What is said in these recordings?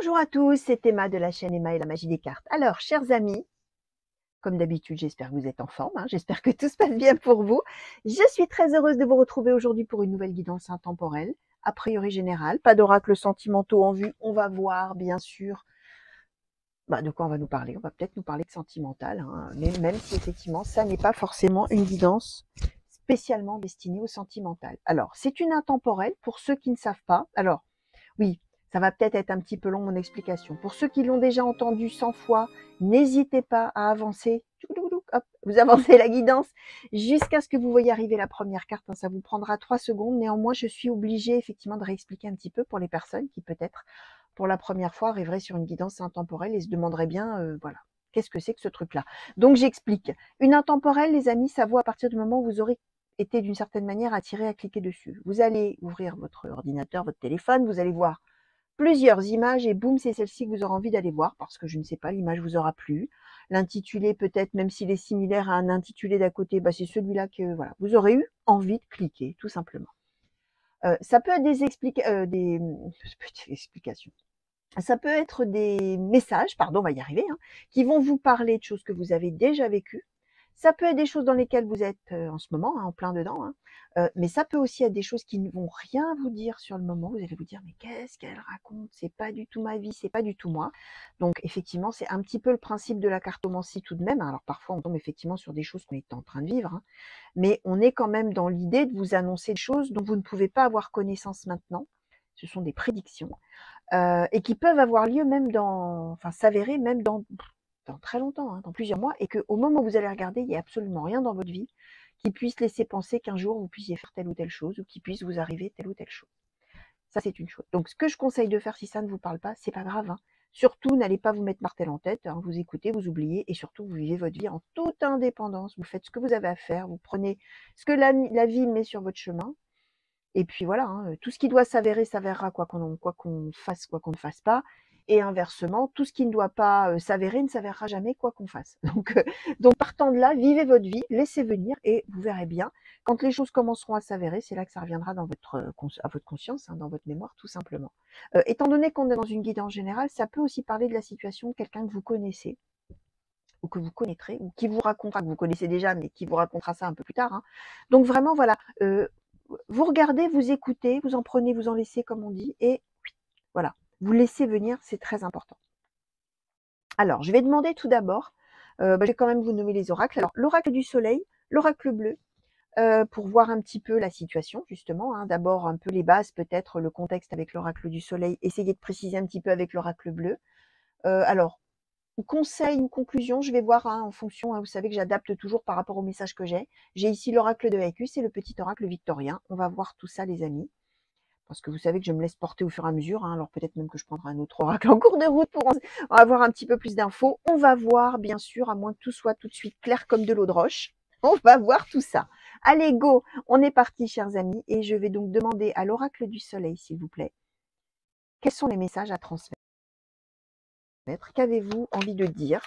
Bonjour à tous, c'est Emma de la chaîne Emma et la magie des cartes. Alors, chers amis, comme d'habitude, j'espère que vous êtes en forme, j'espère que tout se passe bien pour vous. Je suis très heureuse de vous retrouver aujourd'hui pour une nouvelle guidance intemporelle, a priori générale, pas d'oracle sentimentaux en vue, on va voir bien sûr de quoi on va nous parler. On va peut-être nous parler de sentimental, mais même si effectivement ça n'est pas forcément une guidance spécialement destinée au sentimental. Alors, c'est une intemporelle pour ceux qui ne savent pas. Alors, oui, ça va peut-être être un petit peu long mon explication. Pour ceux qui l'ont déjà entendu 100 fois, n'hésitez pas à avancer. Hop, vous avancez la guidance jusqu'à ce que vous voyez arriver la première carte. Ça vous prendra 3 secondes. Néanmoins, je suis obligée effectivement de réexpliquer un petit peu pour les personnes qui peut-être pour la première fois arriveraient sur une guidance intemporelle et se demanderaient bien, voilà, qu'est-ce que c'est que ce truc-là? Donc j'explique. Une intemporelle, les amis, ça vaut à partir du moment où vous aurez été d'une certaine manière attiré à cliquer dessus. Vous allez ouvrir votre ordinateur, votre téléphone, vous allez voir plusieurs images et boum, c'est celle-ci que vous aurez envie d'aller voir parce que je ne sais pas, l'image vous aura plu. L'intitulé peut-être, même s'il est similaire à un intitulé d'à côté, c'est celui-là que voilà, vous aurez eu envie de cliquer, tout simplement. Ça peut être des explications. Ça peut être des messages, pardon, on va y arriver, qui vont vous parler de choses que vous avez déjà vécues. Ça peut être des choses dans lesquelles vous êtes en ce moment, en plein dedans, mais ça peut aussi être des choses qui ne vont rien vous dire sur le moment. Vous allez vous dire, mais qu'est-ce qu'elle raconte? C'est pas du tout ma vie, c'est pas du tout moi. Donc effectivement, c'est un petit peu le principe de la cartomancie tout de même. Alors parfois, on tombe effectivement sur des choses qu'on est en train de vivre, mais on est quand même dans l'idée de vous annoncer des choses dont vous ne pouvez pas avoir connaissance maintenant. Ce sont des prédictions et qui peuvent avoir lieu même s'avérer même dans très longtemps, dans plusieurs mois, et qu'au moment où vous allez regarder, il n'y a absolument rien dans votre vie qui puisse laisser penser qu'un jour vous puissiez faire telle ou telle chose ou qu'il puisse vous arriver telle ou telle chose. Ça, c'est une chose. Donc, ce que je conseille de faire si ça ne vous parle pas, c'est pas grave. Surtout, n'allez pas vous mettre martel en tête, vous écoutez, vous oubliez, et surtout, vous vivez votre vie en toute indépendance. Vous faites ce que vous avez à faire, vous prenez ce que la vie met sur votre chemin, et puis voilà, tout ce qui doit s'avérer s'avérera quoi qu'on fasse, quoi qu'on ne fasse pas. Et inversement, tout ce qui ne doit pas s'avérer ne s'avérera jamais quoi qu'on fasse. Donc partant de là, vivez votre vie, laissez venir et vous verrez bien. Quand les choses commenceront à s'avérer, c'est là que ça reviendra dans à votre conscience, dans votre mémoire, tout simplement. Étant donné qu'on est dans une guidance générale, ça peut aussi parler de la situation de quelqu'un que vous connaissez ou que vous connaîtrez, ou qui vous racontera, que vous connaissez déjà, mais qui vous racontera ça un peu plus tard. Donc vraiment, voilà, vous regardez, vous écoutez, vous en prenez, vous en laissez, comme on dit, et voilà, vous laissez venir, c'est très important. Alors, je vais demander tout d'abord, je vais quand même vous nommer les oracles. Alors, l'oracle du soleil, l'oracle bleu, pour voir un petit peu la situation, justement. D'abord, un peu les bases, peut-être le contexte avec l'oracle du soleil, essayer de préciser un petit peu avec l'oracle bleu. Alors, conseil ou conclusion, je vais voir en fonction, vous savez que j'adapte toujours par rapport au message que j'ai. J'ai ici l'oracle de Vécus et le petit oracle victorien. On va voir tout ça, les amis. Parce que vous savez que je me laisse porter au fur et à mesure. Alors peut-être même que je prendrai un autre oracle en cours de route pour avoir un petit peu plus d'infos. On va voir, bien sûr, à moins que tout soit tout de suite clair comme de l'eau de roche. On va voir tout ça. Allez, go, on est parti, chers amis. Et je vais donc demander à l'oracle du soleil, s'il vous plaît, quels sont les messages à transmettre? Qu'avez-vous envie de dire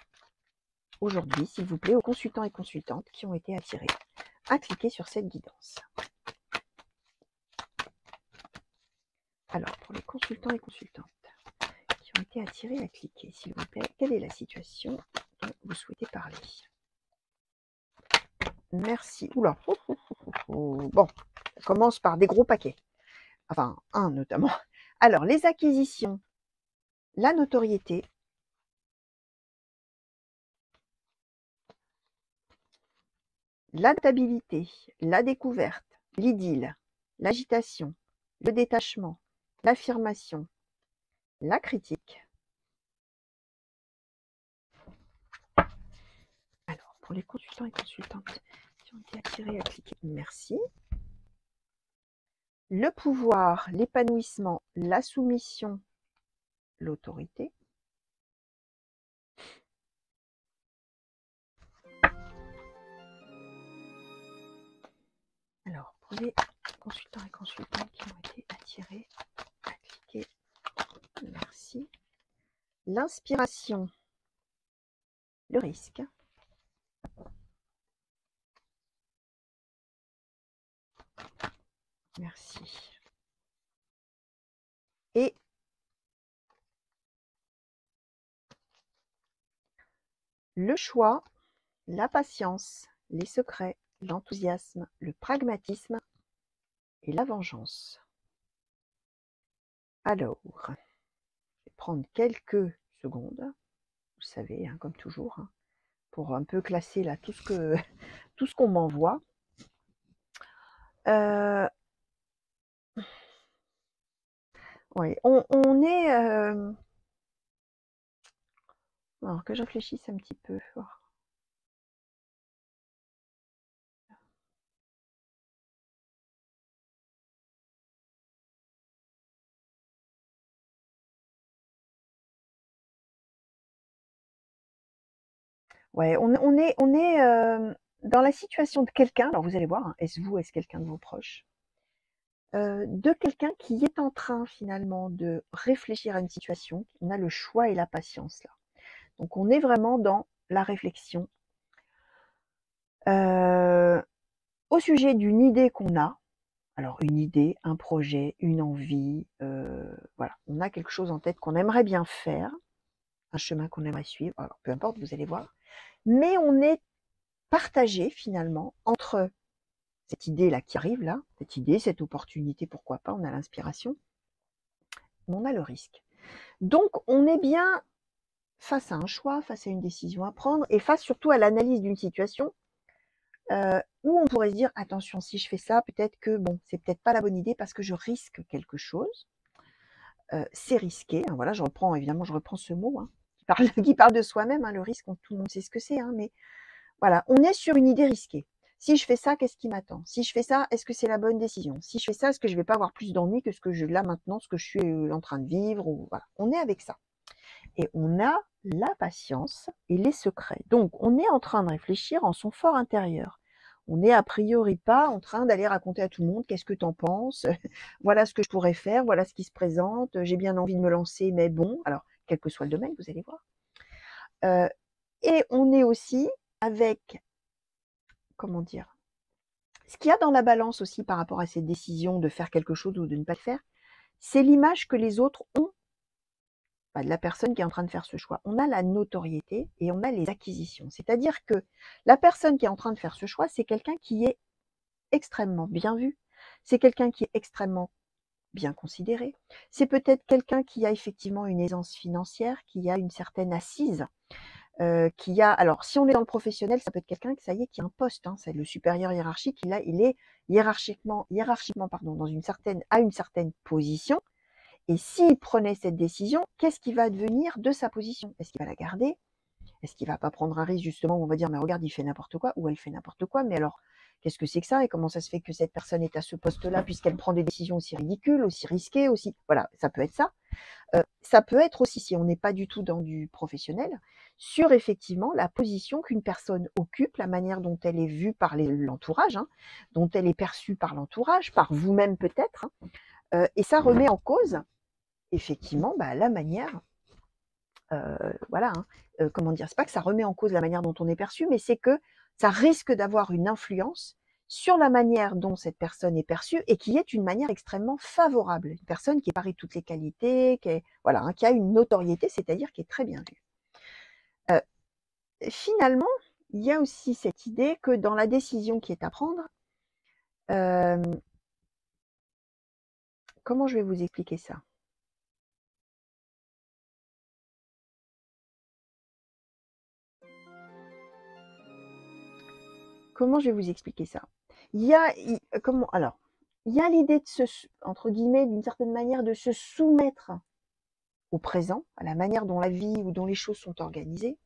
aujourd'hui, s'il vous plaît, aux consultants et consultantes qui ont été attirés à cliquer sur cette guidance? Alors, pour les consultants et consultantes qui ont été attirés à cliquer, s'il vous plaît, quelle est la situation dont vous souhaitez parler? Merci. Oula. Bon, ça commence par des gros paquets. Enfin, un notamment. Alors, les acquisitions, la notoriété, l'adaptabilité, la découverte, l'idylle, l'agitation, le détachement, l'affirmation, la critique. Alors, pour les consultants et consultantes qui ont été attirés à cliquer, merci. Le pouvoir, l'épanouissement, la soumission, l'autorité. Alors, pour les consultants et consultantes qui ont été attirés à cliquer, merci. L'inspiration, le risque. Merci. Et le choix, la patience, les secrets, l'enthousiasme, le pragmatisme et la vengeance. Alors, je vais prendre quelques secondes, vous savez, hein, comme toujours, hein, pour un peu classer là tout ce qu'on m'envoie. Oui, on est... alors que je réfléchisse un petit peu. Ouais, on est dans la situation de quelqu'un, alors vous allez voir, hein, est-ce vous, est-ce quelqu'un de vos proches, de quelqu'un qui est en train finalement de réfléchir à une situation. On a le choix et la patience là. Donc on est vraiment dans la réflexion au sujet d'une idée qu'on a. Alors une idée, un projet, une envie, voilà, on a quelque chose en tête qu'on aimerait bien faire, un chemin qu'on aimerait suivre, alors peu importe, vous allez voir. Mais on est partagé finalement entre cette idée-là qui arrive là, cette idée, cette opportunité, pourquoi pas, on a l'inspiration, mais on a le risque. Donc on est bien face à un choix, face à une décision à prendre, et face surtout à l'analyse d'une situation où on pourrait se dire attention, si je fais ça, peut-être que bon, c'est peut-être pas la bonne idée parce que je risque quelque chose. C'est risqué, hein, voilà, évidemment, je reprends ce mot, hein, qui parle de soi-même, hein, le risque, tout le monde sait ce que c'est, hein, mais voilà, on est sur une idée risquée. Si je fais ça, qu'est-ce qui m'attend? Si je fais ça, est-ce que c'est la bonne décision? Si je fais ça, est-ce que je vais pas avoir plus d'ennuis que ce que là maintenant, ce que je suis en train de vivre, ou voilà, on est avec ça. Et on a la patience et les secrets. Donc, on est en train de réfléchir en son fort intérieur. On n'est a priori pas en train d'aller raconter à tout le monde qu'est-ce que t'en penses, voilà ce que je pourrais faire, voilà ce qui se présente, j'ai bien envie de me lancer, mais bon, alors, quel que soit le domaine, vous allez voir. Et on est aussi avec, comment dire, ce qu'il y a dans la balance aussi par rapport à cette décision de faire quelque chose ou de ne pas le faire, c'est l'image que les autres ont de la personne qui est en train de faire ce choix. On a la notoriété et on a les acquisitions. C'est-à-dire que la personne qui est en train de faire ce choix, c'est quelqu'un qui est extrêmement bien vu, c'est quelqu'un qui est extrêmement bien considéré, c'est peut-être quelqu'un qui a effectivement une aisance financière, qui a une certaine assise, qui a... Alors, si on est dans le professionnel, ça peut être quelqu'un qui, ça y est, qui a un poste, hein, c'est le supérieur hiérarchique, il est hiérarchiquement pardon, à une certaine position. Et s'il prenait cette décision, qu'est-ce qui va devenir de sa position? Est-ce qu'il va la garder? Est-ce qu'il va pas prendre un risque justement où on va dire mais regarde, il fait n'importe quoi ou elle fait n'importe quoi, mais alors qu'est-ce que c'est que ça et comment ça se fait que cette personne est à ce poste-là puisqu'elle prend des décisions aussi ridicules, aussi risquées, aussi voilà, ça peut être ça. Ça peut être aussi, si on n'est pas du tout dans du professionnel, sur effectivement la position qu'une personne occupe, la manière dont elle est vue par l'entourage, hein, dont elle est perçue par l'entourage, par vous-même peut-être, hein, et ça remet en cause effectivement la manière, voilà, hein, comment dire, c'est pas que ça remet en cause la manière dont on est perçu, mais c'est que ça risque d'avoir une influence sur la manière dont cette personne est perçue et qui est une manière extrêmement favorable. Une personne qui est parée de toutes les qualités, qui est, voilà, hein, qui a une notoriété, c'est-à-dire qui est très bien vue. Finalement, il y a aussi cette idée que dans la décision qui est à prendre, comment je vais vous expliquer ça? Comment je vais vous expliquer ça? Il y a, comment, alors, il y a l'idée de entre guillemets, d'une certaine manière, de se soumettre au présent, à la manière dont la vie ou dont les choses sont organisées.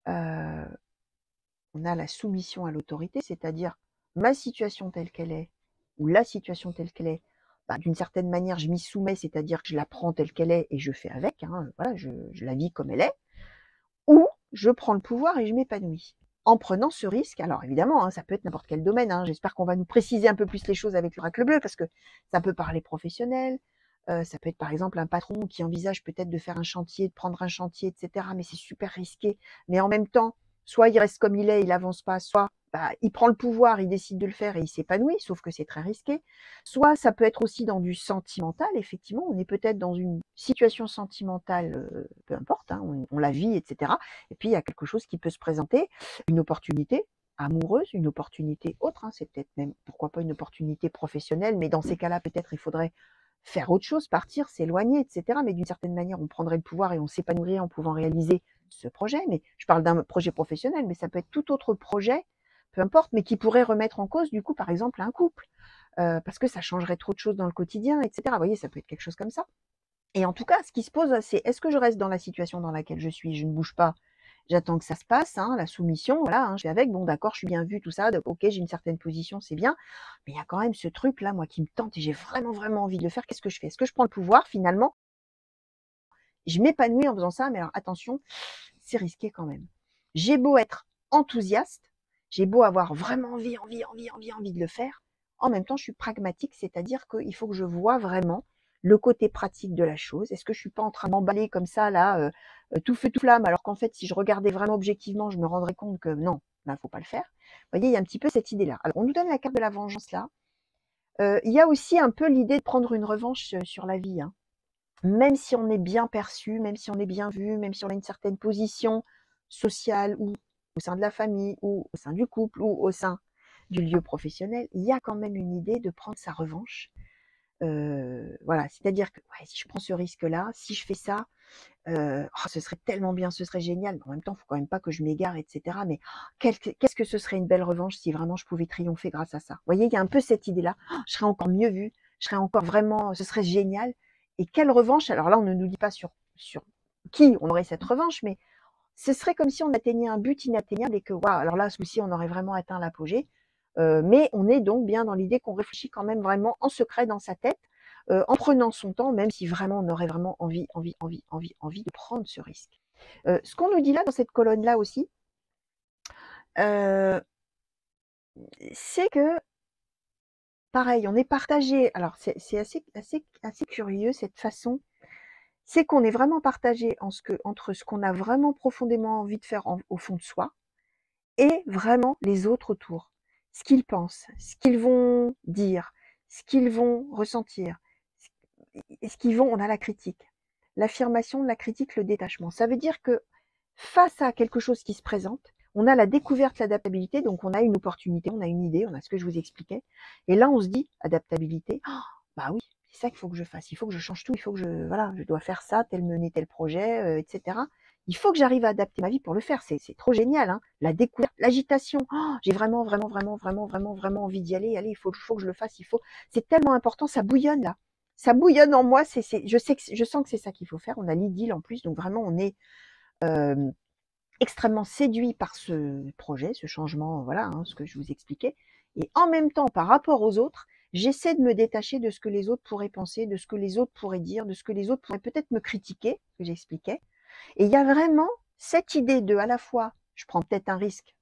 On a la soumission à l'autorité, c'est-à-dire ma situation telle qu'elle est, ou la situation telle qu'elle est, d'une certaine manière, je m'y soumets, c'est-à-dire que je la prends telle qu'elle est et je fais avec, hein, voilà, je la vis comme elle est, ou je prends le pouvoir et je m'épanouis. En prenant ce risque, alors évidemment, hein, ça peut être n'importe quel domaine, hein, j'espère qu'on va nous préciser un peu plus les choses avec l'oracle bleu, parce que ça peut parler professionnel, ça peut être par exemple un patron qui envisage peut-être de faire un chantier, de prendre un chantier, etc., mais c'est super risqué, mais en même temps, soit il reste comme il est, il avance pas, soit bah, il prend le pouvoir, il décide de le faire et il s'épanouit, sauf que c'est très risqué. Soit ça peut être aussi dans du sentimental, effectivement, on est peut-être dans une situation sentimentale, peu importe, hein, on la vit, etc. Et puis il y a quelque chose qui peut se présenter, une opportunité amoureuse, une opportunité autre, hein, c'est peut-être même, pourquoi pas une opportunité professionnelle, mais dans ces cas-là, peut-être il faudrait faire autre chose, partir, s'éloigner, etc. Mais d'une certaine manière, on prendrait le pouvoir et on s'épanouirait en pouvant réaliser ce projet. Mais je parle d'un projet professionnel, mais ça peut être tout autre projet, peu importe, mais qui pourrait remettre en cause, du coup, par exemple, un couple, parce que ça changerait trop de choses dans le quotidien, etc. Vous voyez, ça peut être quelque chose comme ça. Et en tout cas, ce qui se pose, c'est est-ce que je reste dans la situation dans laquelle je suis, je ne bouge pas, j'attends que ça se passe, hein, la soumission, voilà, hein, je fais avec, bon d'accord, je suis bien vue, tout ça, ok, j'ai une certaine position, c'est bien, mais il y a quand même ce truc-là, moi, qui me tente et j'ai vraiment, vraiment envie de le faire, qu'est-ce que je fais? Est-ce que je prends le pouvoir, finalement? Je m'épanouis en faisant ça, mais alors attention, c'est risqué quand même. J'ai beau être enthousiaste, j'ai beau avoir vraiment envie de le faire, en même temps, je suis pragmatique, c'est-à-dire qu'il faut que je vois vraiment le côté pratique de la chose. Est-ce que je suis pas en train d'emballer comme ça, là, tout feu, tout flamme, alors qu'en fait, si je regardais vraiment objectivement, je me rendrais compte que non, là, faut pas le faire. Vous voyez, il y a un petit peu cette idée-là. Alors, on nous donne la carte de la vengeance là. Il y a aussi un peu l'idée de prendre une revanche sur la vie, hein. Même si on est bien perçu, même si on est bien vu, même si on a une certaine position sociale ou au sein de la famille ou au sein du couple ou au sein du lieu professionnel, il y a quand même une idée de prendre sa revanche. Voilà, c'est-à-dire que ouais, si je prends ce risque-là, si je fais ça, oh, ce serait tellement bien, ce serait génial. Mais en même temps, il faut quand même pas que je m'égare, etc. Mais qu'est-ce que ce serait une belle revanche si vraiment je pouvais triompher grâce à ça. Vous voyez, il y a un peu cette idée-là. Oh, je serais encore mieux vue, je serais encore vraiment, ce serait génial. Et quelle revanche? Alors là, on ne nous dit pas sur qui on aurait cette revanche, mais ce serait comme si on atteignait un but inatteignable et que, waouh, alors là, ce coup-ci, on aurait vraiment atteint l'apogée. Mais on est donc bien dans l'idée qu'on réfléchit quand même vraiment en secret dans sa tête, en prenant son temps, même si vraiment on aurait vraiment envie de prendre ce risque. Ce qu'on nous dit là, dans cette colonne-là aussi, euh, c'est que, pareil, on est partagé. Alors, c'est assez curieux, cette façon. C'est qu'on est vraiment partagé entre ce qu'on a vraiment profondément envie de faire au fond de soi, et vraiment les autres autour. Ce qu'ils pensent, ce qu'ils vont dire, ce qu'ils vont ressentir, ce qu'ils vont, on a la critique. L'affirmation, la critique, le détachement. Ça veut dire que face à quelque chose qui se présente, on a la découverte, l'adaptabilité, donc on a une opportunité, on a une idée, on a ce que je vous expliquais. Et là, on se dit, adaptabilité, oh, bah oui, c'est ça qu'il faut que je fasse, il faut que je change tout, il faut que voilà, je dois faire ça, tel mener tel projet, etc. Il faut que j'arrive à adapter ma vie pour le faire, c'est trop génial, hein. La découverte, l'agitation, oh, j'ai vraiment envie d'y aller, allez, il faut que je le fasse, c'est tellement important, ça bouillonne là. Ça bouillonne en moi, je sens que c'est ça qu'il faut faire, on a l'idylle en plus, donc vraiment on est extrêmement séduit par ce projet, ce changement, voilà, hein, ce que je vous expliquais. Et en même temps, par rapport aux autres, j'essaie de me détacher de ce que les autres pourraient penser, de ce que les autres pourraient dire, de ce que les autres pourraient peut-être me critiquer, ce que j'expliquais. Et il y a vraiment cette idée de, à la fois, je prends peut-être un risque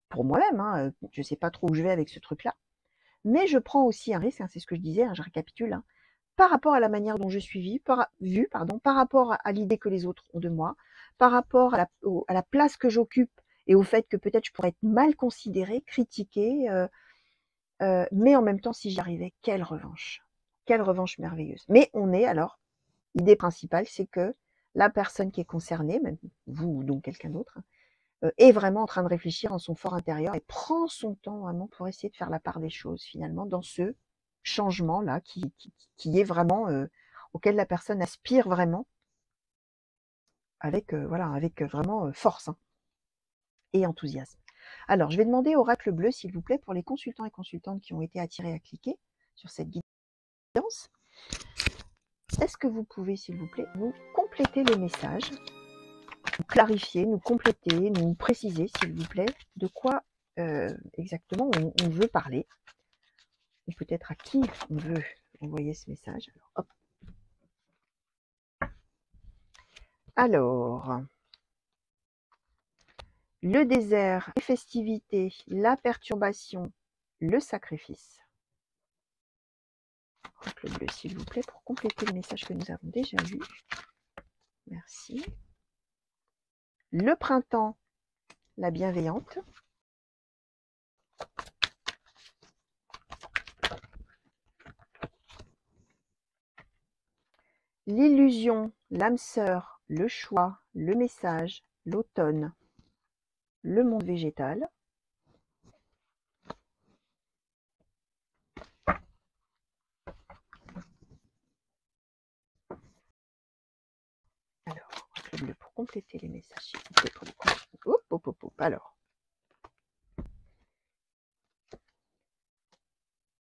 pour moi-même, hein, je ne sais pas trop où je vais avec ce truc-là, mais je prends aussi un risque, hein, c'est ce que je disais, hein, je récapitule, hein, par rapport à la manière dont je suis vue, par rapport à l'idée que les autres ont de moi, par rapport à la place que j'occupe et au fait que peut-être je pourrais être mal considérée, critiquée, mais en même temps, si j'y arrivais, quelle revanche merveilleuse. Mais on est alors, l'idée principale, c'est que la personne qui est concernée, même vous ou donc quelqu'un d'autre, est vraiment en train de réfléchir en son fort intérieur et prend son temps vraiment pour essayer de faire la part des choses finalement dans ce changement-là qui est vraiment, auquel la personne aspire vraiment avec, voilà, avec vraiment force, hein, et enthousiasme. Alors, je vais demander au oracle bleu, s'il vous plaît, pour les consultants et consultantes qui ont été attirés à cliquer sur cette guidance. Est-ce que vous pouvez, s'il vous plaît, nous compléter le message, nous clarifier, nous compléter, nous préciser, s'il vous plaît, de quoi exactement on veut parler, ou peut-être à qui on veut envoyer ce message. Alors, hop. Alors, le désert, les festivités, la perturbation, le sacrifice. Le bleu, s'il vous plaît, pour compléter le message que nous avons déjà vu. Merci. Le printemps, la bienveillante. L'illusion, l'âme sœur, le choix, le message, l'automne, le monde végétal. Alors, le bleu pour compléter les messages. Hop, hop, hop, hop. Alors,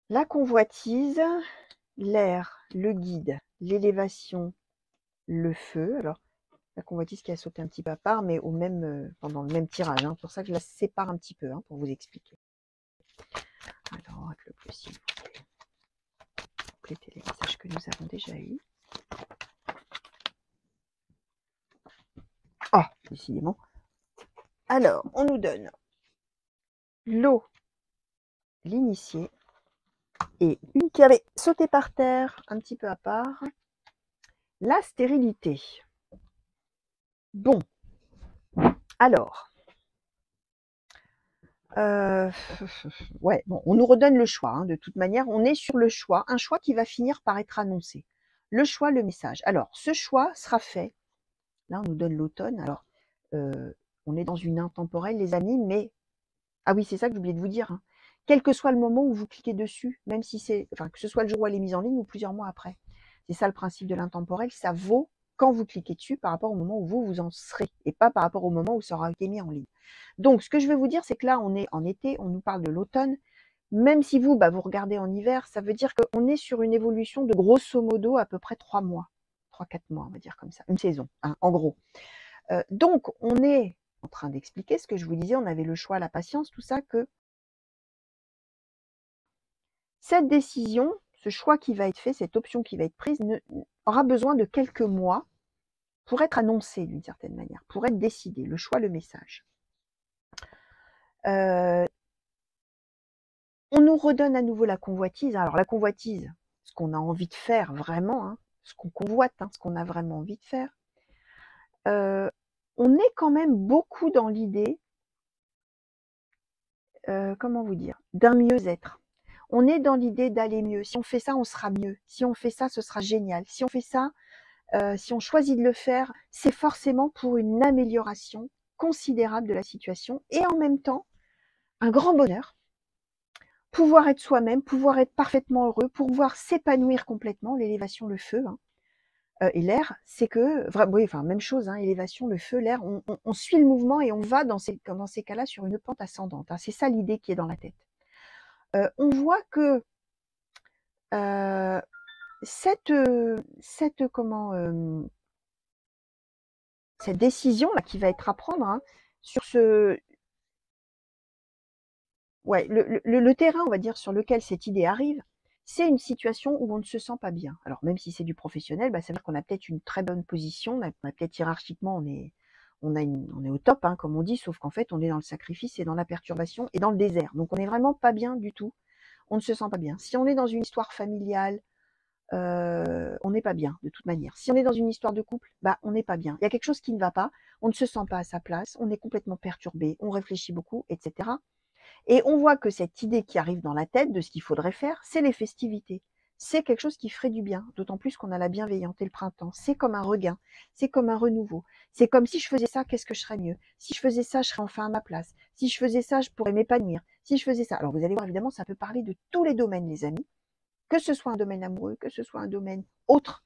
la convoitise, l'air, le guide, l'élévation, le feu. Alors, la convoitise qui a sauté un petit peu à part, mais au même, pendant le même tirage. C'est pour ça que je la sépare un petit peu, pour vous expliquer. Alors, avec le bleu, s'il vous plaît. Compléter les messages que nous avons déjà eus. Ah, décidément. Alors, on nous donne l'eau, l'initié, et une qui avait sauté par terre, un petit peu à part, la stérilité. Bon, alors, ouais, bon, on nous redonne le choix, de toute manière, on est sur le choix, un choix qui va finir par être annoncé. Le choix, le message. Alors, ce choix sera fait, là on nous donne l'automne, alors, on est dans une intemporelle les amis, mais, ah oui, c'est ça que j'ai oublié de vous dire, quel que soit le moment où vous cliquez dessus, même si c'est, enfin, que ce soit le jour où elle est mise en ligne ou plusieurs mois après. C'est ça le principe de l'intemporel, ça vaut quand vous cliquez dessus par rapport au moment où vous en serez, et pas par rapport au moment où ça aura été mis en ligne. Donc, ce que je vais vous dire, c'est que là, on est en été, on nous parle de l'automne, même si vous, vous regardez en hiver, ça veut dire qu'on est sur une évolution de grosso modo à peu près 3 mois, 3-4 mois, on va dire comme ça, une saison, en gros. Donc, on est en train d'expliquer ce que je vous disais, on avait le choix, la patience, tout ça, que cette décision, ce choix qui va être fait, cette option qui va être prise, aura besoin de quelques mois pour être annoncé d'une certaine manière, pour être décidé, le choix, le message. On nous redonne à nouveau la convoitise. Alors la convoitise, ce qu'on a envie de faire vraiment, ce qu'on convoite, ce qu'on a vraiment envie de faire. On est quand même beaucoup dans l'idée, comment vous dire, d'un mieux-être. On est dans l'idée d'aller mieux. Si on fait ça, on sera mieux. Si on fait ça, ce sera génial. Si on fait ça, si on choisit de le faire, c'est forcément pour une amélioration considérable de la situation et en même temps, un grand bonheur. Pouvoir être soi-même, pouvoir être parfaitement heureux, pouvoir s'épanouir complètement, l'élévation, le feu. Et l'air, c'est que, oui, enfin, même chose, élévation, le feu, l'air, on suit le mouvement et on va dans ces cas-là sur une pente ascendante. C'est ça l'idée qui est dans la tête. On voit que cette décision là qui va être à prendre sur ce, ouais, le terrain, on va dire, sur lequel cette idée arrive, c'est une situation où on ne se sent pas bien. Alors même si c'est du professionnel, ça veut dire qu'on a peut-être une très bonne position, on a peut-être hiérarchiquement, on est au top, comme on dit, sauf qu'en fait, on est dans le sacrifice et dans la perturbation et dans le désert. Donc on n'est vraiment pas bien du tout. On ne se sent pas bien. Si on est dans une histoire familiale, on n'est pas bien de toute manière. Si on est dans une histoire de couple, on n'est pas bien. Il y a quelque chose qui ne va pas, on ne se sent pas à sa place, on est complètement perturbé, on réfléchit beaucoup, etc. Et on voit que cette idée qui arrive dans la tête de ce qu'il faudrait faire, c'est les festivités. C'est quelque chose qui ferait du bien, d'autant plus qu'on a la bienveillante et le printemps. C'est comme un regain, c'est comme un renouveau. C'est comme si je faisais ça, qu'est-ce que je serais mieux? Si je faisais ça, je serais enfin à ma place. Si je faisais ça, je pourrais m'épanouir. Si je faisais ça, alors vous allez voir, évidemment, ça peut parler de tous les domaines, les amis, que ce soit un domaine amoureux, que ce soit un domaine autre.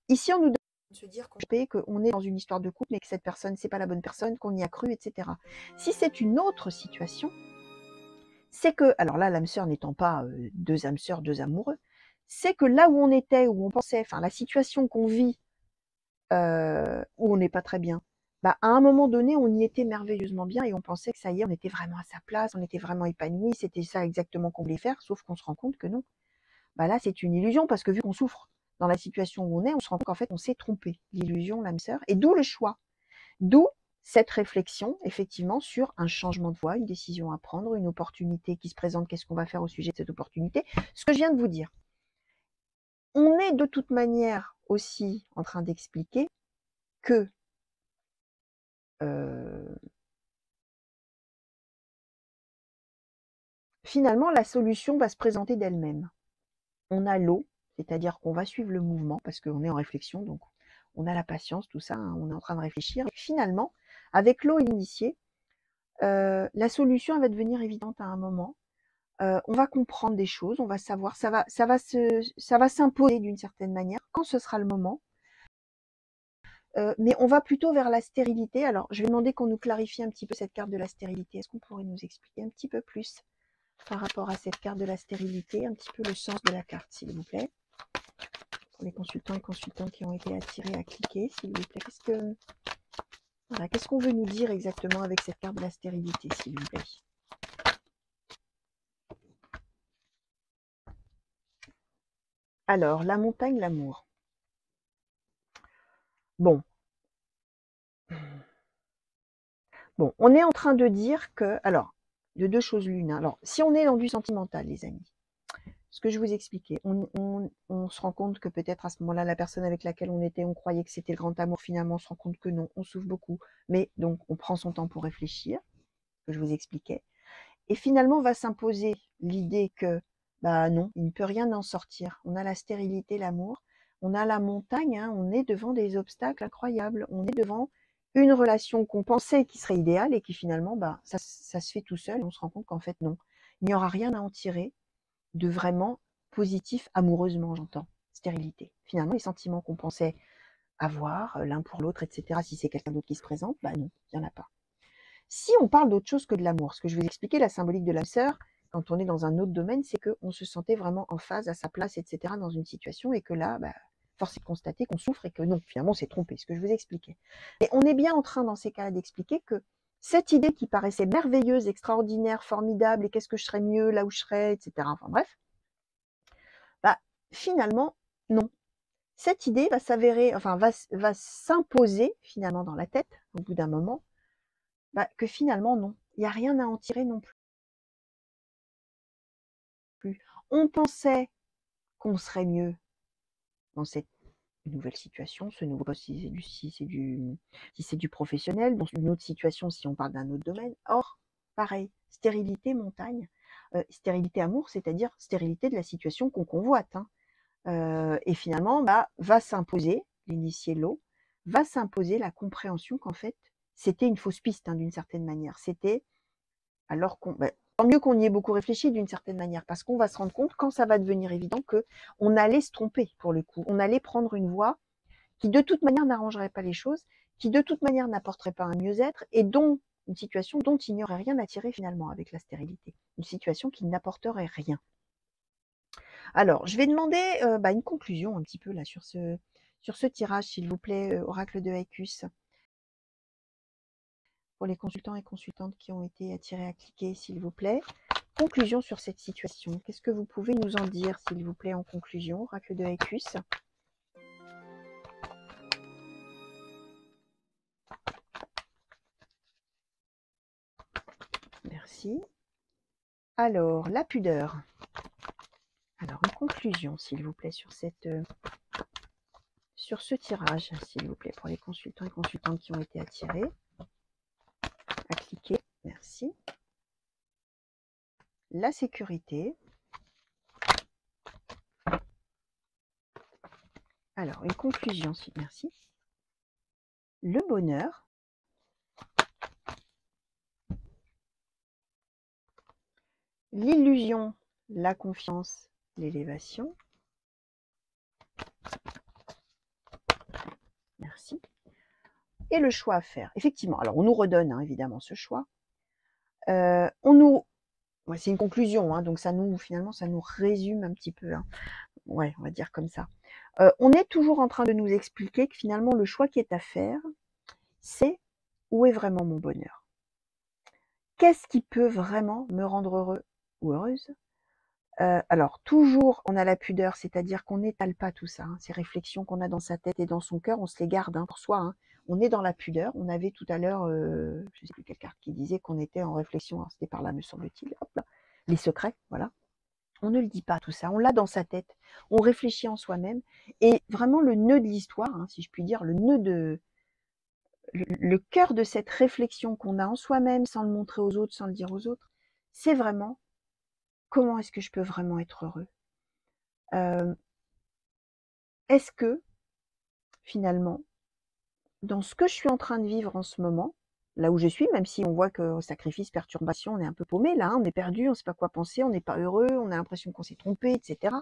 Ici, on nous donne de se dire qu'on est dans une histoire de couple, mais que cette personne, c'est pas la bonne personne, qu'on y a cru, etc. Si c'est une autre situation, c'est que, alors là, l'âme sœur n'étant pas deux âmes sœurs, deux amoureux, c'est que là où on était, où on pensait, enfin la situation qu'on vit, où on n'est pas très bien, à un moment donné, on y était merveilleusement bien et on pensait que ça y est, on était vraiment à sa place, on était vraiment épanoui, c'était ça exactement qu'on voulait faire, sauf qu'on se rend compte que non. Là, c'est une illusion parce que vu qu'on souffre dans la situation où on se rend compte qu'en fait, on s'est trompé. L'illusion, l'âme sœur, et d'où le choix. D'où cette réflexion, effectivement, sur un changement de voie, une décision à prendre, une opportunité qui se présente, qu'est-ce qu'on va faire au sujet de cette opportunité. Ce que je viens de vous dire. On est de toute manière aussi en train d'expliquer que finalement, la solution va se présenter d'elle-même. On a l'eau, c'est-à-dire qu'on va suivre le mouvement, parce qu'on est en réflexion, donc on a la patience, tout ça, hein, on est en train de réfléchir. Et finalement, avec l'eau et l'initié, la solution elle va devenir évidente à un moment. On va comprendre des choses, on va savoir, ça va s'imposer d'une certaine manière quand ce sera le moment. Mais on va plutôt vers la stérilité. Alors, je vais demander qu'on nous clarifie un petit peu cette carte de la stérilité. Est-ce qu'on pourrait nous expliquer un petit peu plus par rapport à cette carte de la stérilité, un petit peu le sens de la carte, s'il vous plaît, pour les consultants et consultantes qui ont été attirés à cliquer, s'il vous plaît. Qu'est-ce qu'on veut nous dire exactement avec cette carte de la stérilité, s'il vous plaît? Alors, la montagne, l'amour. Bon. Bon, on est en train de dire que, alors, de deux choses l'une. Alors, si on est dans du sentimental, les amis, ce que je vous expliquais, on se rend compte que peut-être à ce moment-là, la personne avec laquelle on était, on croyait que c'était le grand amour, finalement, on se rend compte que non, on souffre beaucoup, mais donc on prend son temps pour réfléchir, ce que je vous expliquais, et finalement va s'imposer l'idée que, bah non, il ne peut rien en sortir. On a la stérilité, l'amour, on a la montagne, hein, on est devant des obstacles incroyables, on est devant une relation qu'on pensait qui serait idéale et qui finalement, bah, ça se fait tout seul, on se rend compte qu'en fait non, il n'y aura rien à en tirer de vraiment positif, amoureusement j'entends, stérilité. Finalement, les sentiments qu'on pensait avoir l'un pour l'autre, etc., si c'est quelqu'un d'autre qui se présente, bah non, il n'y en a pas. Si on parle d'autre chose que de l'amour, ce que je vais vous expliquer, la symbolique de la sœur, quand on est dans un autre domaine, c'est qu'on se sentait vraiment en phase, à sa place, etc., dans une situation, et que là, bah, force est de constater qu'on souffre et que non, finalement, on s'est trompé, ce que je vous expliquais. Et on est bien en train, dans ces cas-là, d'expliquer que cette idée qui paraissait merveilleuse, extraordinaire, formidable, et qu'est-ce que je serais mieux, là où je serais, etc., enfin bref, bah, finalement, non. Cette idée va s'avérer, enfin, va s'imposer, finalement, dans la tête, au bout d'un moment, bah, que finalement, non. Il n'y a rien à en tirer non plus. On pensait qu'on serait mieux dans cette nouvelle situation, ce nouveau poste, si c'est du professionnel, dans une autre situation, si on parle d'un autre domaine. Or, pareil, stérilité, montagne, stérilité, amour, c'est-à-dire stérilité de la situation qu'on convoite, hein. Et finalement, bah, va s'imposer, l'initié l'eau, va s'imposer la compréhension qu'en fait, c'était une fausse piste, hein, d'une certaine manière. C'était, alors qu'on, bah, tant mieux qu'on y ait beaucoup réfléchi d'une certaine manière, parce qu'on va se rendre compte, quand ça va devenir évident, que on allait se tromper pour le coup. On allait prendre une voie qui de toute manière n'arrangerait pas les choses, qui de toute manière n'apporterait pas un mieux-être, et dont une situation dont il n'y aurait rien à tirer finalement avec la stérilité. Une situation qui n'apporterait rien. Alors, je vais demander bah, une conclusion un petit peu là sur ce tirage, s'il vous plaît, oracle de Haïkus. Pour les consultants et consultantes qui ont été attirés à cliquer, s'il vous plaît. Conclusion sur cette situation. Qu'est-ce que vous pouvez nous en dire, s'il vous plaît, en conclusion, oracle de Haïkus? Merci. Alors, la pudeur. Alors, une conclusion, s'il vous plaît, sur ce tirage, s'il vous plaît, pour les consultants et consultantes qui ont été attirés à cliquer. Merci. La sécurité. Alors, une conclusion, merci. Le bonheur. L'illusion, la confiance, l'élévation. Merci. Et le choix à faire. Effectivement, alors on nous redonne hein, évidemment ce choix. C'est une conclusion, hein, donc finalement, ça nous résume un petit peu. Hein. Ouais, on va dire comme ça. On est toujours en train de nous expliquer que finalement, le choix qui est à faire, c'est où est vraiment mon bonheur? Qu'est-ce qui peut vraiment me rendre heureux ou heureuse? Alors, toujours, on a la pudeur, c'est-à-dire qu'on n'étale pas tout ça. Hein, ces réflexions qu'on a dans sa tête et dans son cœur, on se les garde hein, pour soi. Hein. On est dans la pudeur. On avait tout à l'heure, je ne sais plus quelle carte qui disait qu'on était en réflexion. C'était par là, me semble-t-il. Les secrets, voilà. On ne le dit pas tout ça. On l'a dans sa tête. On réfléchit en soi-même. Et vraiment, le nœud de l'histoire, hein, si je puis dire, le cœur de cette réflexion qu'on a en soi-même, sans le montrer aux autres, sans le dire aux autres, c'est vraiment comment est-ce que je peux vraiment être heureux? Est-ce que, finalement, dans ce que je suis en train de vivre en ce moment, là où je suis, même si on voit que sacrifice, perturbation, on est un peu paumé là, hein, on est perdu, on ne sait pas quoi penser, on n'est pas heureux, on a l'impression qu'on s'est trompé, etc.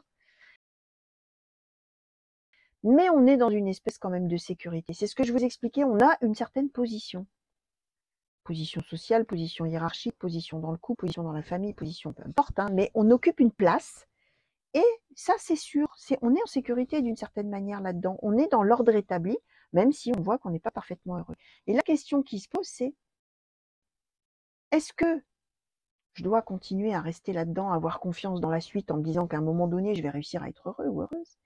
Mais on est dans une espèce quand même de sécurité. C'est ce que je vous expliquais, on a une certaine position. Position sociale, position hiérarchique, position dans le couple, position dans la famille, position peu importe, hein, mais on occupe une place. Et ça, c'est sûr, on est en sécurité d'une certaine manière là-dedans. On est dans l'ordre établi, même si on voit qu'on n'est pas parfaitement heureux. Et la question qui se pose, c'est est-ce que je dois continuer à rester là-dedans, avoir confiance dans la suite en me disant qu'à un moment donné, je vais réussir à être heureux ou heureuse?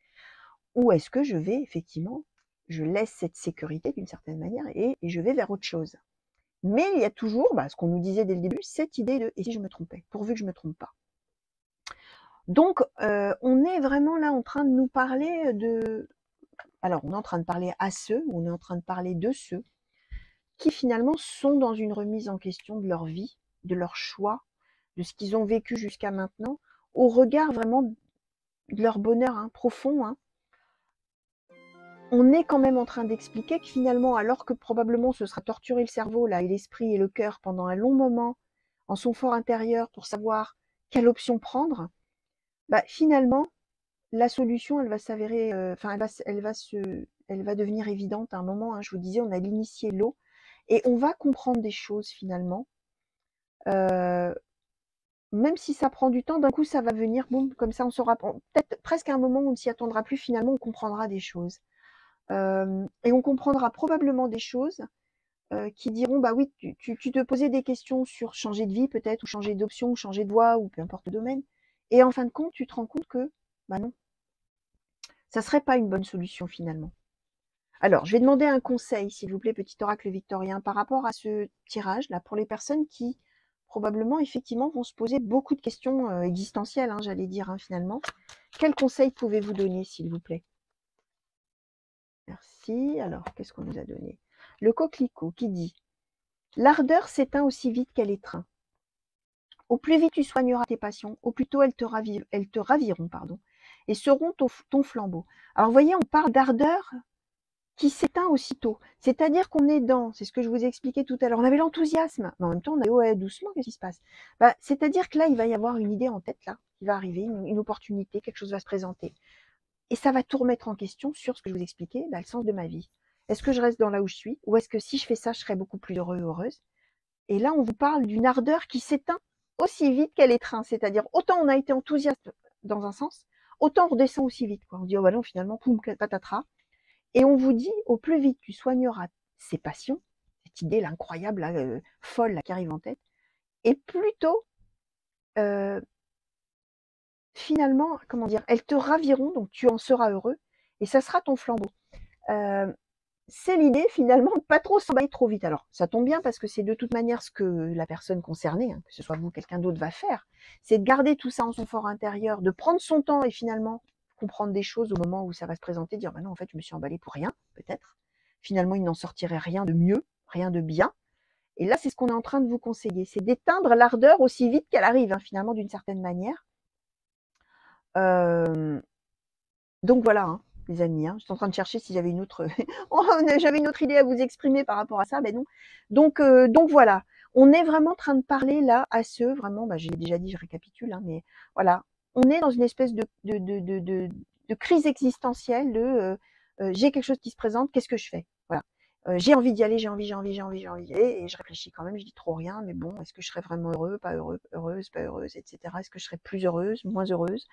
Ou est-ce que je vais effectivement, je laisse cette sécurité d'une certaine manière et je vais vers autre chose? Mais il y a toujours, ce qu'on nous disait dès le début, cette idée de « et si je me trompais ?» pourvu que je ne me trompe pas. Donc, on est vraiment là en train de nous parler de... Alors, on est en train de parler à ceux, on est en train de parler de ceux qui finalement sont dans une remise en question de leur vie, de leur choix, de ce qu'ils ont vécu jusqu'à maintenant, au regard vraiment de leur bonheur profond. On est quand même en train d'expliquer que finalement, alors que probablement ce sera torturer le cerveau là et l'esprit et le cœur pendant un long moment, en son fort intérieur, pour savoir quelle option prendre, finalement, la solution, elle va s'avérer, elle va devenir évidente à un moment. Je vous disais, on a l'initié l'eau, et on va comprendre des choses finalement. Même si ça prend du temps, d'un coup ça va venir, boum, comme ça on saura, peut-être presque à un moment où on ne s'y attendra plus, finalement on comprendra des choses. Et on comprendra probablement des choses qui diront, bah oui, tu te posais des questions sur changer de vie peut-être, ou changer d'option, ou changer de voie, ou peu importe le domaine. Et en fin de compte, tu te rends compte que, non, ça serait pas une bonne solution finalement. Alors, je vais demander un conseil, s'il vous plaît, petit oracle victorien, par rapport à ce tirage-là, pour les personnes qui, probablement, effectivement, vont se poser beaucoup de questions existentielles, j'allais dire, finalement. Quel conseil pouvez-vous donner, s'il vous plaît? Merci. Alors, qu'est-ce qu'on nous a donné? Le coquelicot qui dit « L'ardeur s'éteint aussi vite qu'elle étreint. Au plus vite tu soigneras tes passions, au plus tôt elles te raviront, et seront ton flambeau. » Alors, vous voyez, on parle d'ardeur qui s'éteint aussitôt. C'est-à-dire qu'on est dans, c'est ce que je vous ai expliqué tout à l'heure, on avait l'enthousiasme, mais en même temps on a ouais, doucement, qu'est-ce qui se passe? C'est-à-dire que là, il va y avoir une idée en tête, là, qui va arriver, une opportunité, quelque chose va se présenter. Et ça va tout remettre en question sur ce que je vous expliquais, le sens de ma vie. Est-ce que je reste dans là où je suis, ou est-ce que si je fais ça, je serai beaucoup plus heureux ou heureuse? Et là, on vous parle d'une ardeur qui s'éteint aussi vite qu'elle étreint. C'est-à-dire, autant on a été enthousiaste dans un sens, autant on redescend aussi vite, quoi. On dit, oh bah non, finalement, poum, patatras. Et on vous dit, au plus vite tu soigneras ces passions, cette idée-là incroyable, là, folle, là, qui arrive en tête, et plutôt, finalement, comment dire, elles te raviront, donc tu en seras heureux, et ça sera ton flambeau. C'est l'idée, finalement, de pas trop s'emballer trop vite. Alors, ça tombe bien, parce que c'est de toute manière ce que la personne concernée, que ce soit vous ou quelqu'un d'autre, va faire, c'est de garder tout ça en son fort intérieur, de prendre son temps et finalement comprendre des choses au moment où ça va se présenter, dire, non, en fait, je me suis emballée pour rien, peut-être. Finalement, il n'en sortirait rien de mieux, rien de bien. Et là, c'est ce qu'on est en train de vous conseiller, c'est d'éteindre l'ardeur aussi vite qu'elle arrive, finalement, d'une certaine manière. Donc voilà, les amis, je suis en train de chercher si j'avais une autre j'avais une autre idée à vous exprimer par rapport à ça, non. Donc voilà, on est vraiment en train de parler là à ceux, vraiment, j'ai déjà dit, je récapitule, mais voilà, on est dans une espèce de crise existentielle de j'ai quelque chose qui se présente, qu'est-ce que je fais? Voilà. J'ai envie d'y aller, j'ai envie, et je réfléchis quand même, je dis trop rien, mais bon, est-ce que je serais vraiment heureux, pas heureux, heureuse, pas heureuse, etc. Est-ce que je serais plus heureuse, moins heureuse,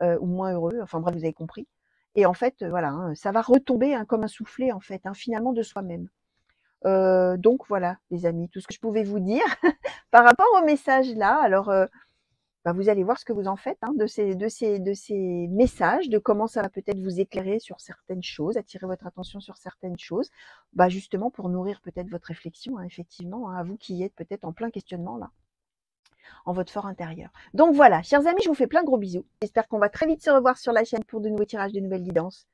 ou moins heureux? Enfin bref, vous avez compris. Et en fait, voilà, ça va retomber comme un soufflet, en fait, finalement, de soi-même. Donc voilà, les amis, tout ce que je pouvais vous dire par rapport au message là. Alors, vous allez voir ce que vous en faites de ces messages, de comment ça va peut-être vous éclairer sur certaines choses, attirer votre attention sur certaines choses, justement pour nourrir peut-être votre réflexion, effectivement, à vous qui êtes peut-être en plein questionnement là, en votre fort intérieur. Donc voilà, chers amis, je vous fais plein de gros bisous. J'espère qu'on va très vite se revoir sur la chaîne pour de nouveaux tirages, de nouvelles guidances.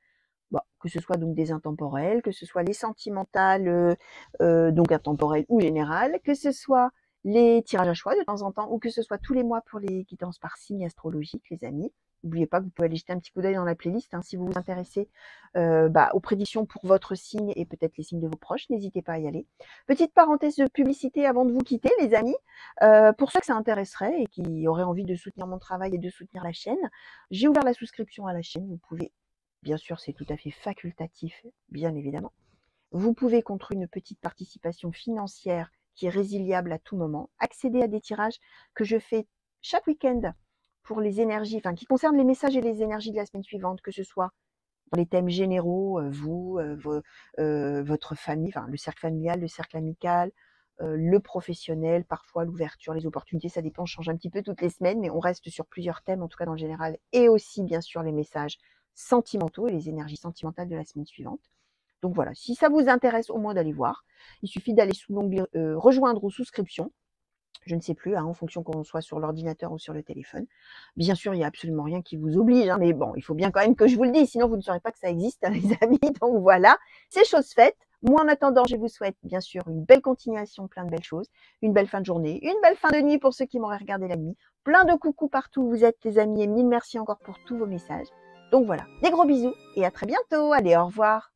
Que ce soit donc des intemporels, que ce soit les sentimentales, donc intemporelles ou générales, que ce soit les tirages à choix de temps en temps, ou que ce soit tous les mois pour les guidances par signe astrologique, les amis. N'oubliez pas que vous pouvez aller jeter un petit coup d'œil dans la playlist si vous vous intéressez aux prédictions pour votre signe et peut-être les signes de vos proches. N'hésitez pas à y aller. Petite parenthèse de publicité avant de vous quitter, les amis. Pour ceux que ça intéresserait et qui auraient envie de soutenir mon travail et de soutenir la chaîne, j'ai ouvert la souscription à la chaîne. Vous pouvez, bien sûr, c'est tout à fait facultatif, bien évidemment. Vous pouvez, contre une petite participation financière qui est résiliable à tout moment, accéder à des tirages que je fais chaque week-end pour les énergies, enfin qui concernent les messages et les énergies de la semaine suivante, que ce soit dans les thèmes généraux, vous, votre famille, enfin le cercle familial, le cercle amical, le professionnel, parfois l'ouverture, les opportunités, ça dépend, je change un petit peu toutes les semaines, mais on reste sur plusieurs thèmes, en tout cas dans le général, et aussi bien sûr les messages sentimentaux et les énergies sentimentales de la semaine suivante. Donc voilà, si ça vous intéresse au moins d'aller voir, il suffit d'aller sous l'onglet rejoindre ou souscription. Je ne sais plus, en fonction qu'on soit sur l'ordinateur ou sur le téléphone. Bien sûr, il n'y a absolument rien qui vous oblige, mais bon, il faut bien quand même que je vous le dise, sinon vous ne saurez pas que ça existe, les amis. Donc voilà, c'est chose faite. Moi, en attendant, je vous souhaite bien sûr une belle continuation, plein de belles choses, une belle fin de journée, une belle fin de nuit pour ceux qui m'auraient regardé la nuit. Plein de coucou partout où vous êtes, les amis, et mille merci encore pour tous vos messages. Donc voilà, des gros bisous et à très bientôt. Allez, au revoir.